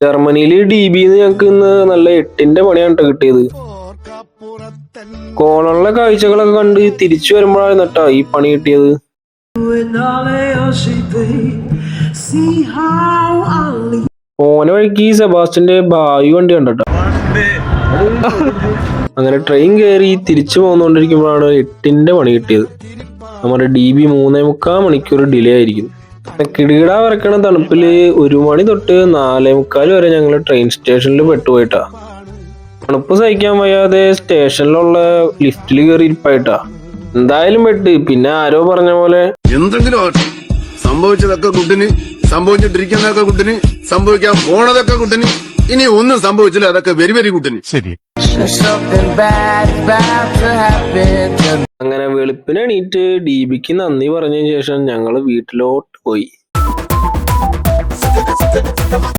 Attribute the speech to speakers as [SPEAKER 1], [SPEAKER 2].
[SPEAKER 1] ജർമ്മനിയിൽ DBന്ന് ഞങ്ങൾക്ക് ഇന്ന് നല്ല 8ന്റെ പണിയാണ് ട്ടോ കിട്ടിയത്. കോണുള്ള കാഴ്ചകളൊക്കെ കണ്ട് തിരിച്ചു വരുമ്പോഴാണ് കേട്ടോ ഈ പണി കിട്ടിയത്. പോന വഴിക്ക് സെബാസ്റ്റിന്റെ ഭാവി വണ്ടി കണ്ടോ. അങ്ങനെ ട്രെയിൻ കയറി തിരിച്ചു പോന്നുകൊണ്ടിരിക്കുമ്പോഴാണ് 8ന്റെ പണി കിട്ടിയത്. നമ്മുടെ DB 3.25 മണിക്കൂർ ഡിലേ ആയിരിക്കും. കിടുകിട വരക്കണ തണുപ്പില് 1 മണി തൊട്ട് 4:45 വരെ ഞങ്ങൾ ട്രെയിൻ സ്റ്റേഷനിൽ പെട്ടുപോയിട്ടാ. തണുപ്പ് സഹിക്കാൻ വയ്യാതെ സ്റ്റേഷനിലുള്ള ലിഫ്റ്റിൽ കയറി ഇരിപ്പായിട്ടാ. എന്തായാലും പെട്ട്. പിന്നെ ആരോ പറഞ്ഞ പോലെ
[SPEAKER 2] എന്തെങ്കിലും സംഭവിച്ചതൊക്കെ കുട്ടിന്, സംഭവിച്ചിട്ടിരിക്കുന്നതൊക്കെ കുട്ടിന്, സംഭവിക്കാൻ പോണതൊക്കെ കുട്ടിന്, ഇനി ഒന്നും സംഭവിച്ചില്ല അതൊക്കെ വെരി വെരി കുട്ടിന്. ശരി.
[SPEAKER 1] അങ്ങനെ വെളുപ്പിന് എണീറ്റ് DBക്ക് നന്ദി പറഞ്ഞതിന് ശേഷം ഞങ്ങൾ വീട്ടിലോട്ട് പോയി.